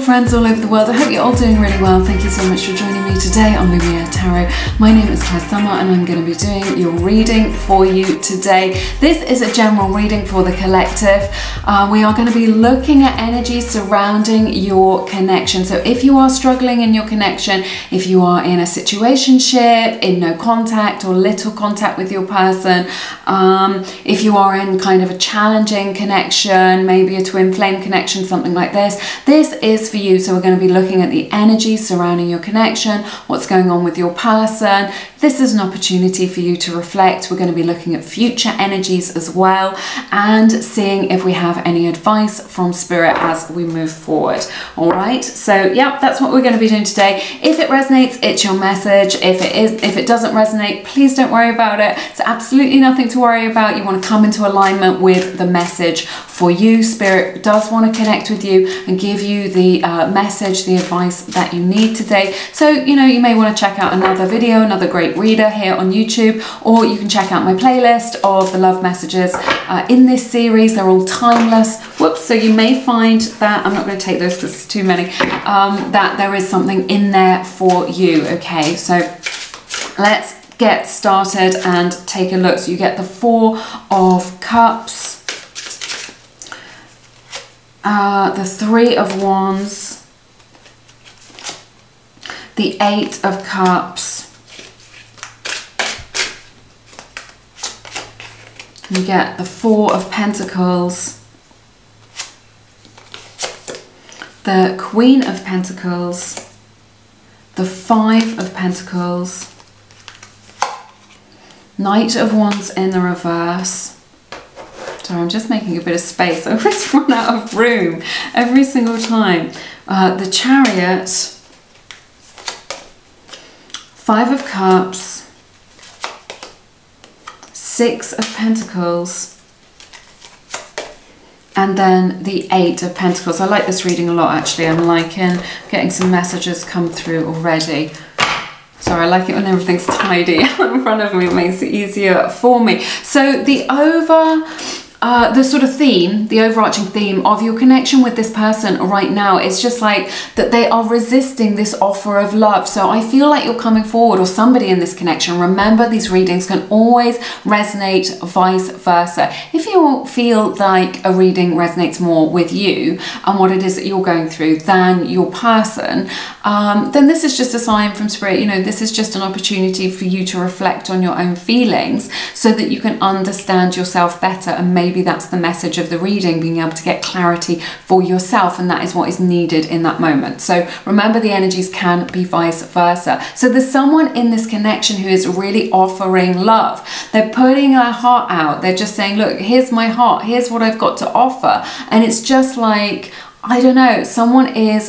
friends all over the world. I hope you're all doing really well. Thank you so much for joining me today on Lumiere Tarot. My name is Kasamba and I'm going to be doing your reading for you today. This is a general reading for the collective. We are going to be looking at energy surrounding your connection. So if you are struggling in your connection, if you are in a situationship, in no contact or little contact with your person, if you are in kind of a challenging connection, maybe a twin flame connection, something like this is for you. So we're going to be looking at the energy surrounding your connection, what's going on with your person. This is an opportunity for you to reflect. We're going to be looking at future energies as well and seeing if we have any advice from spirit as we move forward. All right, so yeah, that's what we're going to be doing today. If it resonates, it's your message. If it doesn't resonate, please don't worry about it. It's absolutely nothing to worry about. You want to come into alignment with the message for you. Spirit does want to connect with you and give you the message, the advice that you need today. So, you know, you may want to check out another video, another great reader here on YouTube, or you can check out my playlist of the love messages in this series. They're all timeless. Whoops, so you may find that, I'm not going to take those because it's too many, that there is something in there for you. Okay, so let's get started and take a look. So you get the Four of Cups, the Three of Wands, the Eight of Cups, you get the Four of Pentacles, the Queen of Pentacles, the Five of Pentacles, Knight of Wands in the reverse. Sorry, I'm just making a bit of space. I always run out of room every single time. The Chariot, Five of Cups, Six of Pentacles, and then the Eight of Pentacles. I like this reading a lot, actually. I'm liking getting some messages come through already. Sorry, I like it when everything's tidy in front of me. It makes it easier for me. So the sort of theme, the overarching theme of your connection with this person right now is just like that they are resisting this offer of love. So I feel like you're coming forward, or somebody in this connection. Remember, these readings can always resonate vice versa. If you feel like a reading resonates more with you and what it is that you're going through than your person, then this is just a sign from spirit. You know, this is just an opportunity for you to reflect on your own feelings so that you can understand yourself better, and maybe that's the message of the reading, being able to get clarity for yourself, and that is what is needed in that moment. So remember, the energies can be vice versa. So there's someone in this connection who is really offering love. They're putting their heart out. They're just saying, look, here's my heart, here's what I've got to offer. And it's just like, I don't know, someone is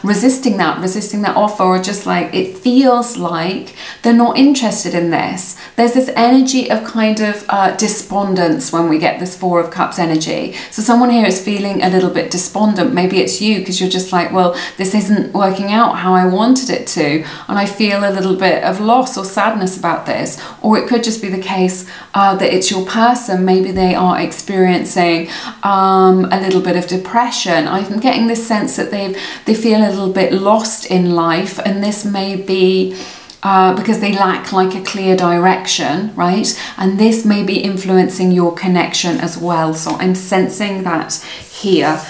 resisting that offer, or just like, it feels like they're not interested in this. There's this energy of kind of despondence when we get this Four of Cups energy. So someone here is feeling a little bit despondent. Maybe it's you, because you're just like, well, this isn't working out how I wanted it to, and I feel a little bit of loss or sadness about this. Or it could just be the case that it's your person. Maybe they are experiencing a little bit of depression. I'm getting this sense that they feel a little bit lost in life, and this may be because they lack like a clear direction, right? And this may be influencing your connection as well. So I'm sensing that here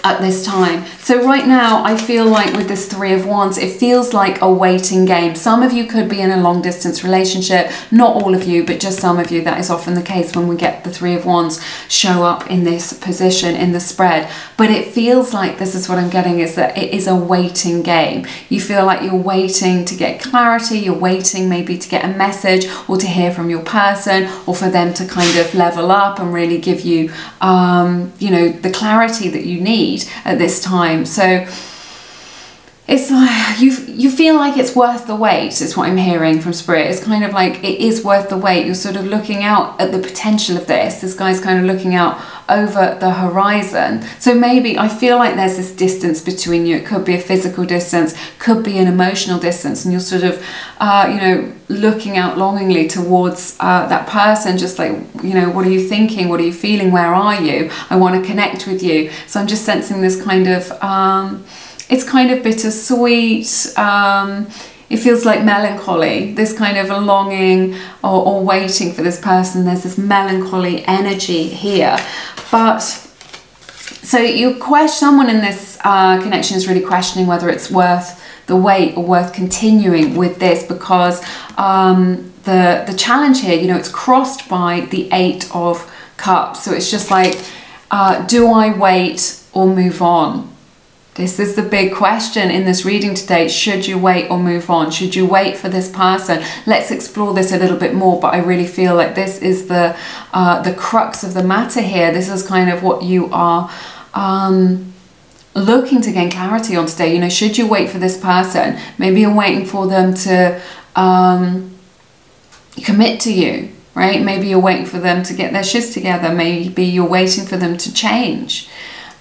at this time. So right now, I feel like with this Three of Wands, it feels like a waiting game. Some of you could be in a long distance relationship, not all of you, but just some of you. That is often the case when we get the Three of Wands show up in this position in the spread. But it feels like, this is what I'm getting, is that it is a waiting game. You feel like you're waiting to get clarity, you're waiting maybe to get a message, or to hear from your person, or for them to kind of level up and really give you, you know, the clarity that you need at this time. So it's like you feel like it's worth the wait, is what I'm hearing from Spirit. It's kind of like it is worth the wait. You're sort of looking out at the potential of this. This guy's kind of looking out over the horizon. So maybe I feel like there's this distance between you. It could be a physical distance, could be an emotional distance, and you're sort of, you know, looking out longingly towards that person, just like, you know, what are you thinking? What are you feeling? Where are you? I want to connect with you. So I'm just sensing this kind of, it's kind of bittersweet. It feels like melancholy, this kind of a longing or waiting for this person. There's this melancholy energy here. But so someone in this connection is really questioning whether it's worth the wait or worth continuing with this, because the challenge here, you know, it's crossed by the 8 of Cups. So it's just like, do I wait or move on? This is the big question in this reading today. Should you wait or move on? Should you wait for this person? Let's explore this a little bit more, but I really feel like this is the crux of the matter here. This is kind of what you are looking to gain clarity on today. You know, should you wait for this person? Maybe you're waiting for them to commit to you, right? Maybe you're waiting for them to get their shit together. Maybe you're waiting for them to change.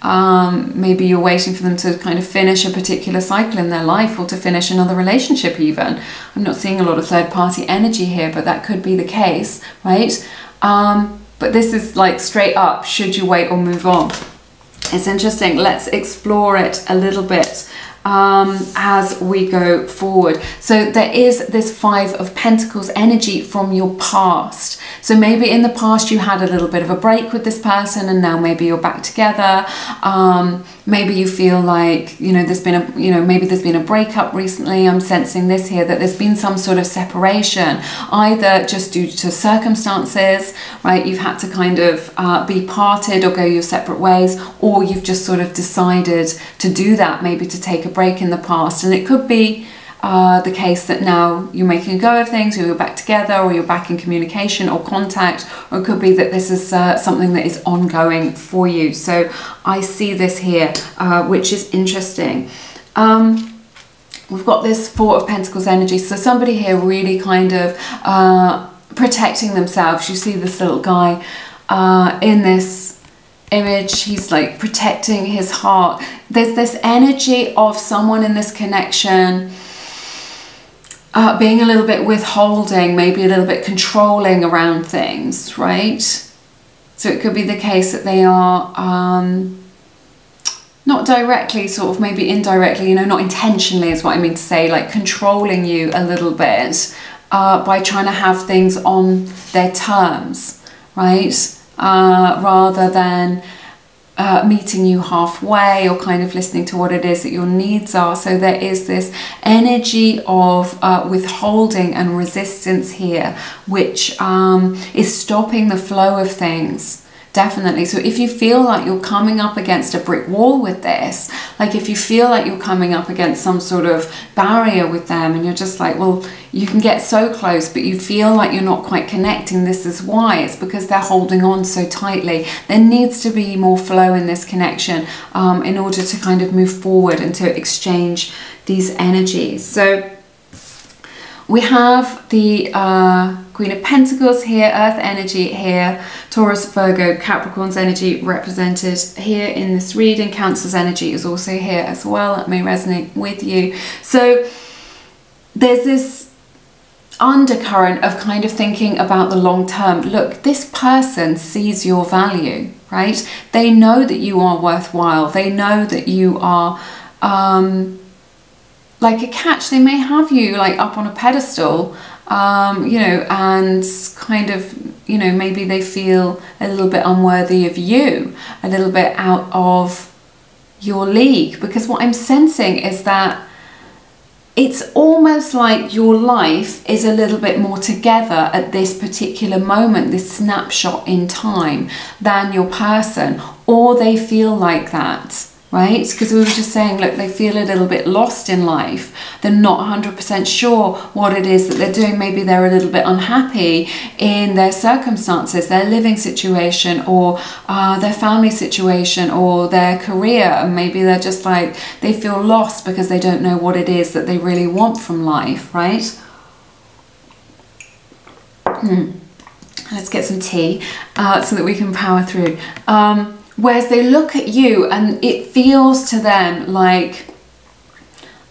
Maybe you're waiting for them to kind of finish a particular cycle in their life, or to finish another relationship even. I'm not seeing a lot of third-party energy here, but that could be the case, right? But this is like straight up, should you wait or move on? It's interesting. Let's explore it a little bit as we go forward. So there is this 5 of Pentacles energy from your past. So maybe in the past you had a little bit of a break with this person, and now maybe you're back together. Maybe you feel like, you know, maybe there's been a breakup recently. I'm sensing this here, that there's been some sort of separation, either just due to circumstances, right? You've had to kind of be parted or go your separate ways, or you've just sort of decided to do that, maybe to take a break in the past. And it could be the case that now you're making a go of things, or you're back together, or you're back in communication or contact, or it could be that this is something that is ongoing for you. So I see this here, which is interesting. We've got this 4 of Pentacles energy. So somebody here really kind of protecting themselves. You see this little guy in this image, he's like protecting his heart. There's this energy of someone in this connection being a little bit withholding, maybe a little bit controlling around things, right? So it could be the case that they are not directly, sort of maybe indirectly, you know, not intentionally is what I mean to say, like controlling you a little bit by trying to have things on their terms, right? Rather than meeting you halfway, or kind of listening to what it is that your needs are. So there is this energy of withholding and resistance here, which is stopping the flow of things. Definitely. So if you feel like you're coming up against a brick wall with this, like if you feel like you're coming up against some sort of barrier with them, and you're just like, well, you can get so close, but you feel like you're not quite connecting, this is why. It's because they're holding on so tightly. There needs to be more flow in this connection in order to kind of move forward and to exchange these energies. So we have the Queen of Pentacles here, Earth energy here, Taurus, Virgo, Capricorn's energy represented here in this reading. Cancer's energy is also here as well. That may resonate with you. So there's this undercurrent of kind of thinking about the long term. Look, this person sees your value, right? They know that you are worthwhile. They know that you are like a catch. They may have you like up on a pedestal, you know, and kind of, you know, maybe they feel a little bit unworthy of you, a little bit out of your league. Because what I'm sensing is that it's almost like your life is a little bit more together at this particular moment, this snapshot in time, than your person, or they feel like that. right? Because we were just saying, look, they feel a little bit lost in life. They're not 100% sure what it is that they're doing. Maybe they're a little bit unhappy in their circumstances, their living situation, or their family situation, or their career. And maybe they're just like, they feel lost because they don't know what it is that they really want from life, right? Let's get some tea so that we can power through. Whereas they look at you and it feels to them like,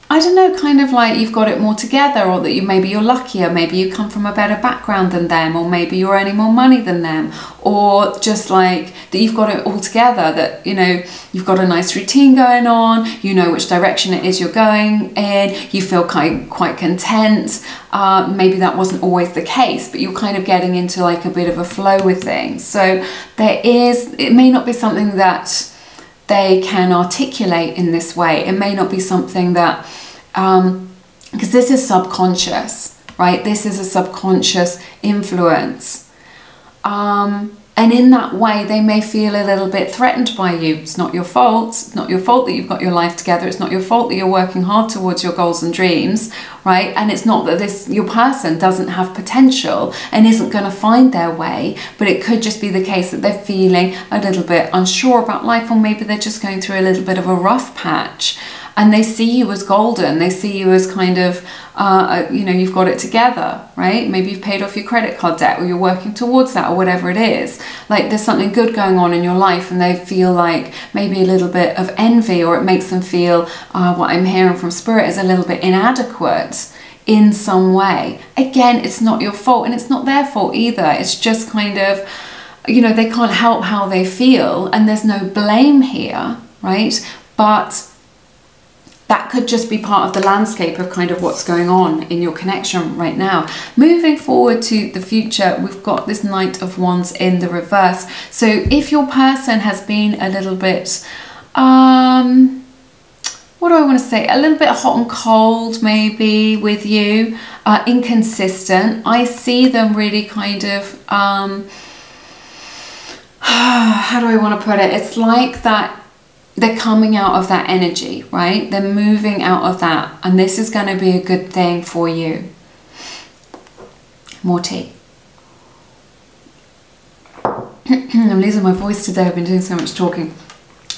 I don't know, kind of like you've got it more together, or that maybe you're luckier, maybe you come from a better background than them, or maybe you're earning more money than them, or just like that you've got it all together, that, you know, you've got a nice routine going on, you know which direction it is you're going in, you feel quite content. Maybe that wasn't always the case, but you're kind of getting into like a bit of a flow with things. So it may not be something that they can articulate in this way. It may not be something that, because this is subconscious, right? This is a subconscious influence. And in that way, they may feel a little bit threatened by you. It's not your fault. It's not your fault that you've got your life together. It's not your fault that you're working hard towards your goals and dreams, right? And it's not that your person doesn't have potential and isn't going to find their way, but it could just be the case that they're feeling a little bit unsure about life, or maybe they're just going through a little bit of a rough patch. And they see you as golden. They see you as kind of, you know, you've got it together, right? Maybe you've paid off your credit card debt, or you're working towards that, or whatever it is. Like there's something good going on in your life, and they feel like maybe a little bit of envy, or it makes them feel, what I'm hearing from Spirit is a little bit inadequate in some way. Again, it's not your fault, and it's not their fault either. It's just kind of, you know, they can't help how they feel, and there's no blame here, right? But that could just be part of the landscape of kind of what's going on in your connection right now. Moving forward to the future, we've got this Knight of Wands in the reverse. So if your person has been a little bit, what do I want to say? A little bit hot and cold maybe with you, inconsistent. I see them really kind of, how do I want to put it? It's like that. They're coming out of that energy, right? They're moving out of that. And this is going to be a good thing for you. More tea. I'm losing my voice today. I've been doing so much talking.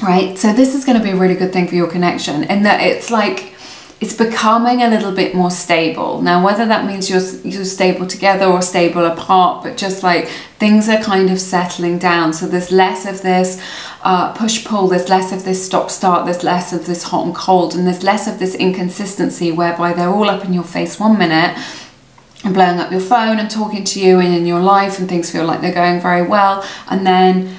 Right? So this is going to be a really good thing for your connection. And that it's like, it's becoming a little bit more stable. Now, whether that means you're stable together or stable apart, but just like things are kind of settling down. So there's less of this push-pull, there's less of this stop-start, there's less of this hot and cold, and there's less of this inconsistency whereby they're all up in your face 1 minute and blowing up your phone and talking to you and in your life, and things feel like they're going very well, and then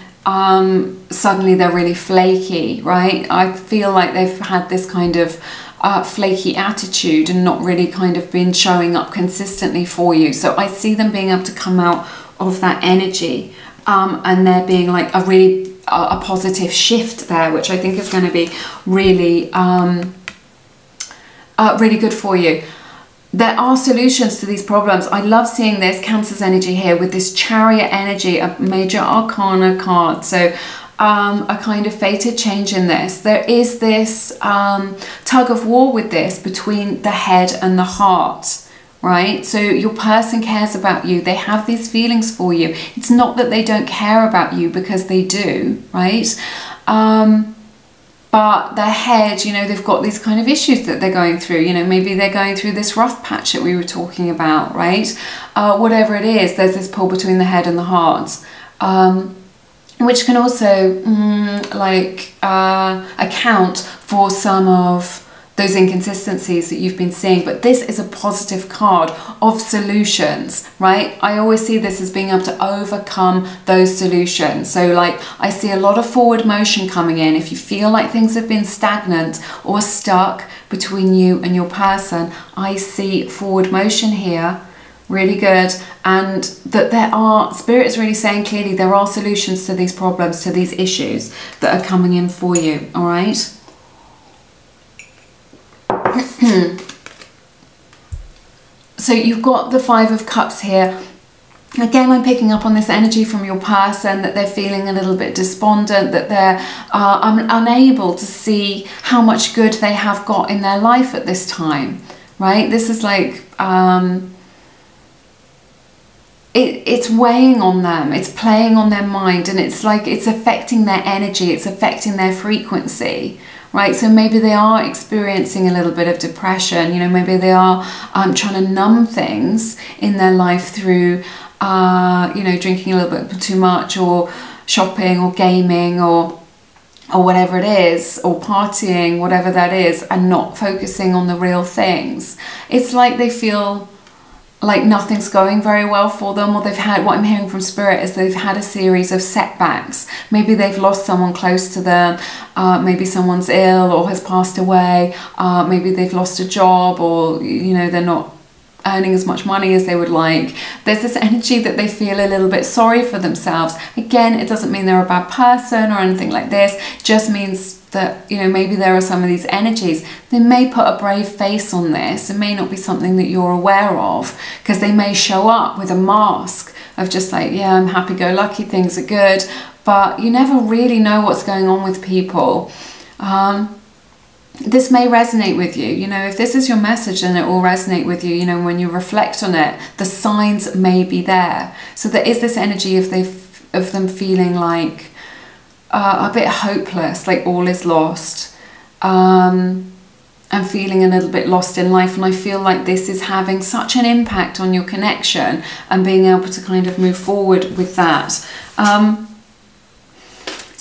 suddenly they're really flaky, right? I feel like they've had this kind of flaky attitude and not really kind of been showing up consistently for you. So I see them being able to come out of that energy, and there being like a really a positive shift there, which I think is going to be really really good for you. There are solutions to these problems. I love seeing this Cancer's energy here with this Chariot energy, a major arcana card. So a kind of fated change in this. There is this tug of war with this between the head and the heart, right? So your person cares about you. They have these feelings for you. It's not that they don't care about you, because they do, right? But their head, you know, they've got these kind of issues that they're going through. You know, maybe they're going through this rough patch that we were talking about, right? Whatever it is, there's this pull between the head and the heart. Which can also account for some of those inconsistencies that you've been seeing. But this is a positive card of solutions, right? I always see this as being able to overcome those solutions. So like I see a lot of forward motion coming in. If you feel like things have been stagnant or stuck between you and your person, I see forward motion here. Really good. And that there are, Spirit is really saying clearly there are solutions to these problems, to these issues that are coming in for you, all right? So you've got the Five of Cups here. Again, I'm picking up on this energy from your person, that they're feeling a little bit despondent, that they're unable to see how much good they have got in their life at this time, right? This is like, it's weighing on them, it's playing on their mind, and it's like it's affecting their energy, it's affecting their frequency, right? So maybe they are experiencing a little bit of depression, you know, maybe they are trying to numb things in their life through you know, drinking a little bit too much, or shopping, or gaming, or whatever it is, or partying, whatever that is, and not focusing on the real things. It's like they feel like nothing's going very well for them, or they've had, what I'm hearing from Spirit is they've had a series of setbacks. Maybe they've lost someone close to them, maybe someone's ill or has passed away, maybe they've lost a job, or, you know, they're not earning as much money as they would like. There's this energy that they feel a little bit sorry for themselves. Again, it doesn't mean they're a bad person or anything like this, it just means that, you know, maybe there are some of these energies. They may put a brave face on this. It may not be something that you're aware of, because they may show up with a mask of just like, yeah, I'm happy-go-lucky, things are good, but you never really know what's going on with people. This may resonate with you, you know, if this is your message, then it will resonate with you, you know, when you reflect on it, the signs may be there. So there is this energy of them feeling like a bit hopeless, like all is lost, and feeling a little bit lost in life. And I feel like this is having such an impact on your connection and being able to kind of move forward with that.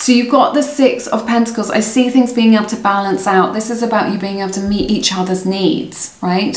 So you've got the Six of Pentacles. I see things being able to balance out. This is about you being able to meet each other's needs, right?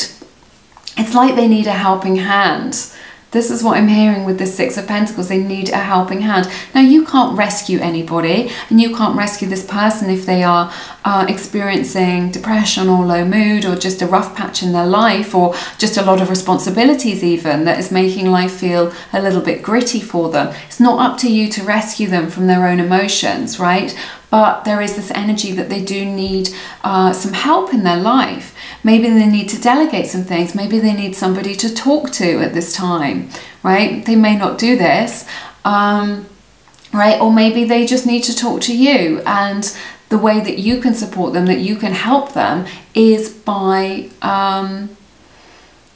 It's like they need a helping hand. This is what I'm hearing with the Six of Pentacles. They need a helping hand. Now, you can't rescue anybody, and you can't rescue this person if they are experiencing depression or low mood, or just a rough patch in their life, or just a lot of responsibilities even that is making life feel a little bit gritty for them. It's not up to you to rescue them from their own emotions, right? But there is this energy that they do need some help in their life. Maybe they need to delegate some things. Maybe they need somebody to talk to at this time, right? They may not do this, right? Or maybe they just need to talk to you. And the way that you can support them, that you can help them, is by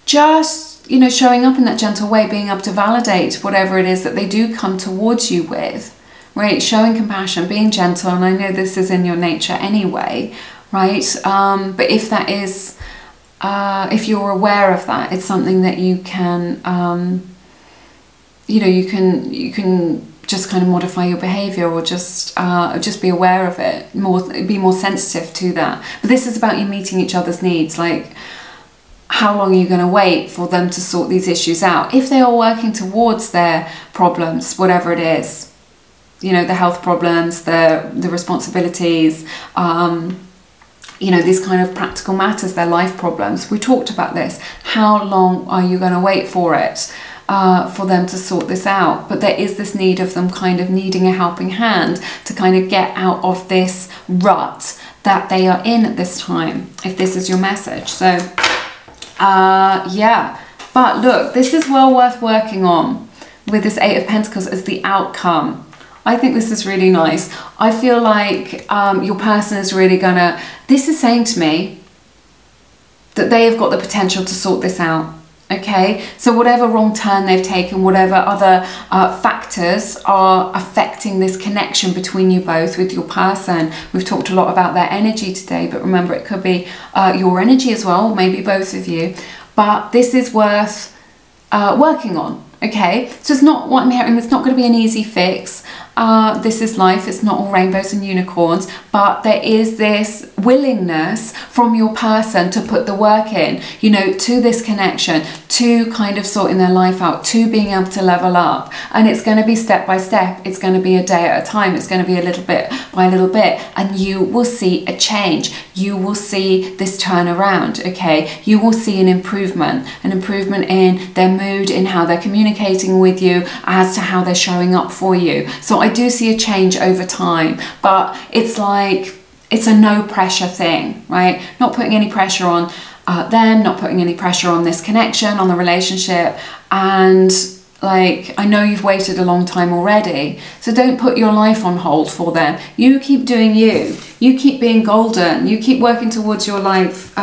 just, you know, showing up in that gentle way, being able to validate whatever it is that they do come towards you with, right? Showing compassion, being gentle. And I know this is in your nature anyway, right? But if that is, if you're aware of that, it's something that you can, you know, you can just kind of modify your behavior, or just be aware of it, be more sensitive to that. But this is about you meeting each other's needs. Like, how long are you going to wait for them to sort these issues out? If they are working towards their problems, whatever it is, you know, the health problems, the responsibilities, you know, these kind of practical matters, their life problems. We talked about this. How long are you going to wait for it, for them to sort this out? But there is this need of them kind of needing a helping hand to kind of get out of this rut that they are in at this time, if this is your message. So, yeah. But look, this is well worth working on with this Eight of Pentacles as the outcome. I think this is really nice. I feel like your person is really gonna, this is saying to me that they have got the potential to sort this out, okay? So whatever wrong turn they've taken, whatever other factors are affecting this connection between you both with your person. We've talked a lot about their energy today, but remember, it could be your energy as well, maybe both of you. But this is worth working on, okay? So it's not, what I'm hearing, it's not going to be an easy fix. This is life, it's not all rainbows and unicorns, but there is this willingness from your person to put the work in, you know, to this connection, to kind of sorting their life out, to being able to level up. And it's going to be step by step, it's going to be a day at a time, it's going to be a little bit by little bit, and you will see a change. You will see this turnaround, okay? You will see an improvement in their mood, in how they're communicating with you, as to how they're showing up for you. So I do see a change over time, but it's like, it's a no pressure thing, right? Not putting any pressure on them, not putting any pressure on this connection, on the relationship. And Like, I know you've waited a long time already, so don't put your life on hold for them. You keep doing you. You keep being golden. You keep working towards your life,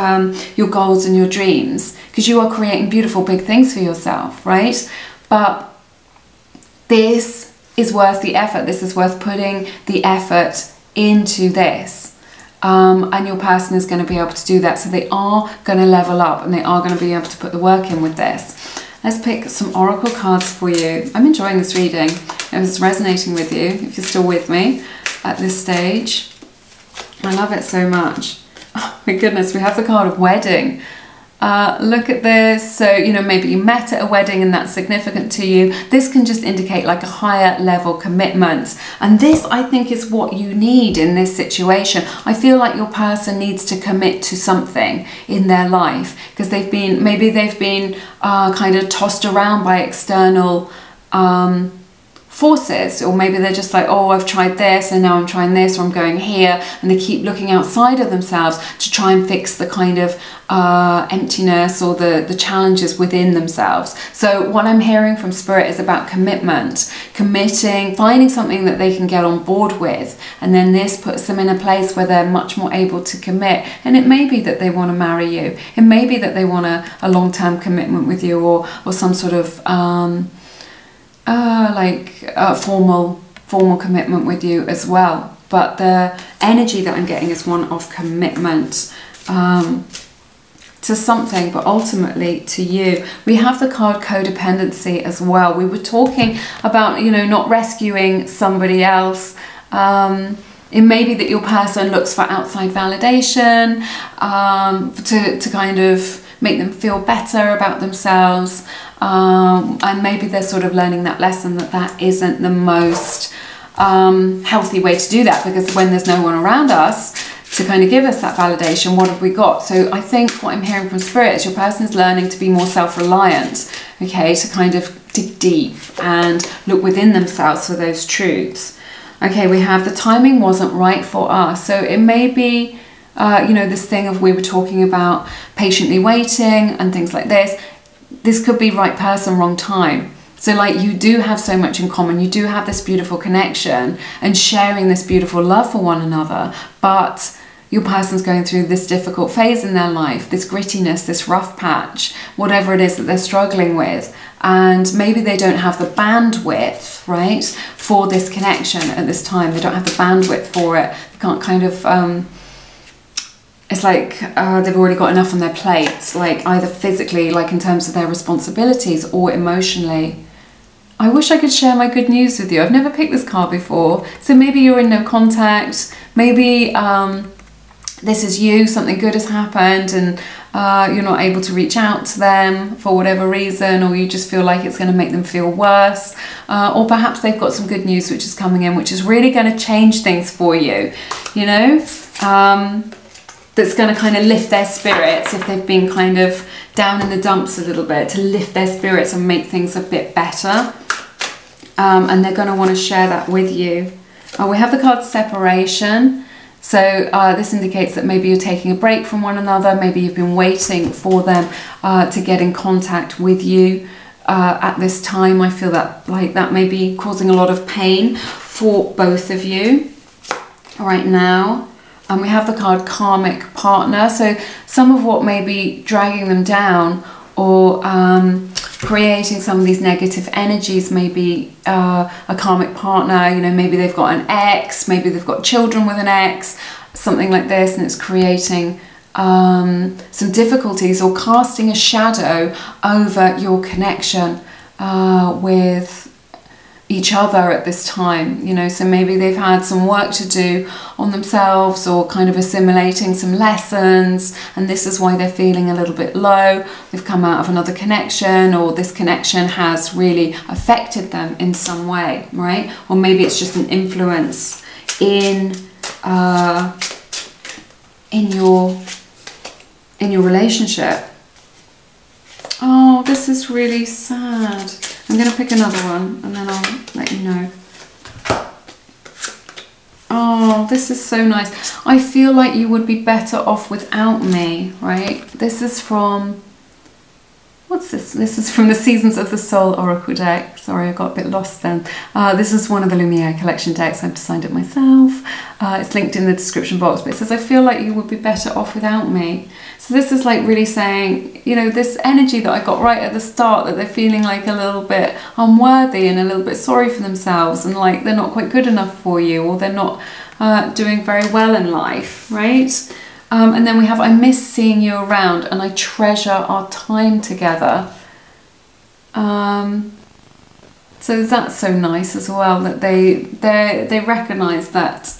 your goals and your dreams, because you are creating beautiful big things for yourself, right? But this is worth the effort. This is worth putting the effort into this. And your person is going to be able to do that. So they are going to level up and they are going to be able to put the work in with this. Let's pick some oracle cards for you. I'm enjoying this reading. If it's resonating with you, if you're still with me at this stage. I love it so much. Oh my goodness, we have the card of wedding. Look at this. So, you know, maybe you met at a wedding and that's significant to you. This can just indicate like a higher level commitment. And this, I think, is what you need in this situation. I feel like your person needs to commit to something in their life because maybe they've been kind of tossed around by external forces, or maybe they're just like, oh, I've tried this and now I'm trying this, or I'm going here, and they keep looking outside of themselves to try and fix the kind of emptiness or the challenges within themselves. So what I'm hearing from Spirit is about commitment, committing, finding something that they can get on board with, and then this puts them in a place where they're much more able to commit. And it may be that they want to marry you, it may be that they want a long-term commitment with you, or some sort of formal commitment with you as well. But the energy that I'm getting is one of commitment to something, but ultimately to you. We have the card Codependency as well. We were talking about, you know, not rescuing somebody else. It may be that your person looks for outside validation to kind of make them feel better about themselves. And maybe they're sort of learning that lesson that isn't the most healthy way to do that, because when there's no one around us to kind of give us that validation, what have we got? So I think what I'm hearing from Spirit is your person is learning to be more self-reliant, okay, to kind of dig deep and look within themselves for those truths. Okay, we have the timing wasn't right for us. So it may be, you know, this thing of we were talking about patiently waiting and things like this. This could be right person, wrong time. So like you do have so much in common. You do have this beautiful connection and sharing this beautiful love for one another. But your person's going through this difficult phase in their life, this grittiness, this rough patch, whatever it is that they're struggling with. And maybe they don't have the bandwidth, right, for this connection at this time. They don't have the bandwidth for it. They can't kind of... it's like they've already got enough on their plate, like either physically, like in terms of their responsibilities, or emotionally. I wish I could share my good news with you. I've never picked this card before. So maybe you're in no contact. Maybe this is you, something good has happened and you're not able to reach out to them for whatever reason, or you just feel like it's going to make them feel worse. Or perhaps they've got some good news which is coming in, which is really going to change things for you, you know? That's going to kind of lift their spirits if they've been kind of down in the dumps a little bit, to lift their spirits and make things a bit better. And they're going to want to share that with you. We have the card separation. So this indicates that maybe you're taking a break from one another. Maybe you've been waiting for them to get in contact with you at this time. I feel that like that may be causing a lot of pain for both of you right now. And we have the card karmic partner. So some of what may be dragging them down or creating some of these negative energies may be a karmic partner. You know, maybe they've got an ex, maybe they've got children with an ex, something like this, and it's creating some difficulties or casting a shadow over your connection with each other at this time, you know. So maybe they've had some work to do on themselves, or kind of assimilating some lessons, and this is why they're feeling a little bit low. They've come out of another connection, or this connection has really affected them in some way, right? Or maybe it's just an influence in your relationship. Oh, this is really sad. I'm going to pick another one and then I'll let you know. Oh, this is so nice. I feel like you would be better off without me, right? This is from What's this? This is from the Seasons of the Soul Oracle deck. Sorry, I got a bit lost then. This is one of the Lumiere collection decks. I've designed it myself. It's linked in the description box, but it says, I feel like you would be better off without me. So this is like really saying, you know, this energy that I got right at the start, that they're feeling like a little bit unworthy and a little bit sorry for themselves, and like they're not quite good enough for you, or they're not doing very well in life, right? And then we have, I miss seeing you around and I treasure our time together. So that's so nice as well, that they recognise that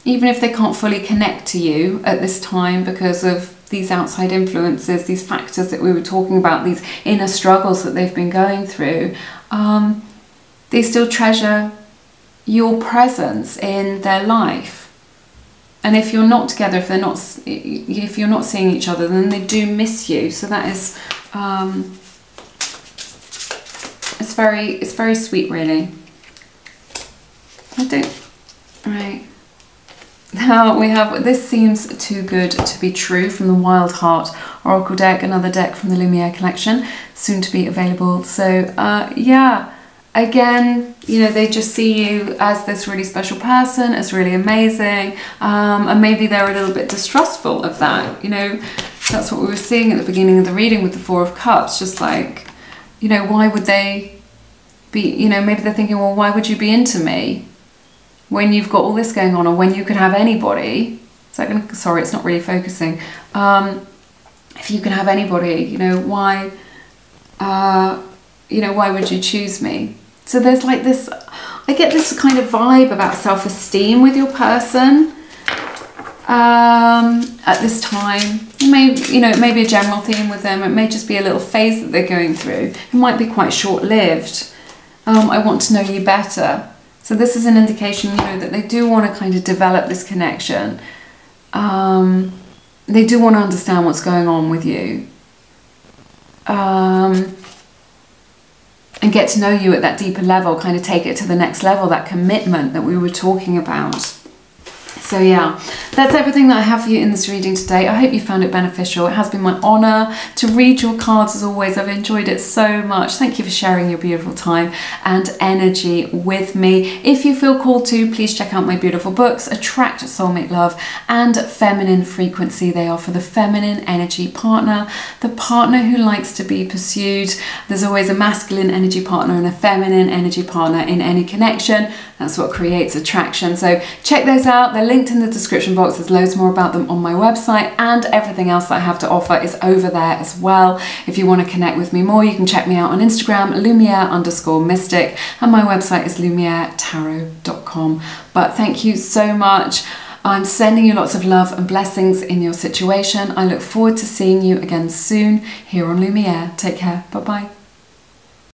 even if they can't fully connect to you at this time because of these outside influences, these factors that we were talking about, these inner struggles that they've been going through, they still treasure your presence in their life. And if you're not together, if you're not seeing each other, then they do miss you. So that is, it's very sweet, really. Right. Now we have, this seems too good to be true, from the Wild Heart Oracle deck, another deck from the Lumiere collection, soon to be available. So yeah. Again, you know, they just see you as this really special person, as really amazing, and maybe they're a little bit distrustful of that. You know, that's what we were seeing at the beginning of the reading with the Four of Cups, just like, you know, why would they be, you know, maybe they're thinking, well, why would you be into me when you've got all this going on, or when you could have anybody? Sorry, it's not really focusing. If you can have anybody, you know, why would you choose me? So there's like this, I get this kind of vibe about self-esteem with your person at this time. It may be a general theme with them. It may just be a little phase that they're going through. It might be quite short-lived. I want to know you better. So this is an indication, you know, that they do want to kind of develop this connection. They do want to understand what's going on with you. And get to know you at that deeper level, kind of take it to the next level, that commitment that we were talking about. So yeah, that's everything that I have for you in this reading today. I hope you found it beneficial. It has been my honour to read your cards as always. I've enjoyed it so much. Thank you for sharing your beautiful time and energy with me. If you feel called to, please check out my beautiful books, Attract Soulmate Love and Feminine Frequency. They are for the feminine energy partner, the partner who likes to be pursued. There's always a masculine energy partner and a feminine energy partner in any connection. That's what creates attraction. So check those out. They're linked in the description box. There's loads more about them on my website, and everything else that I have to offer is over there as well. If you want to connect with me more, you can check me out on Instagram, Lumiere_mystic, and my website is lumieretarot.com. But thank you so much. I'm sending you lots of love and blessings in your situation. I look forward to seeing you again soon here on Lumiere. Take care. Bye-bye.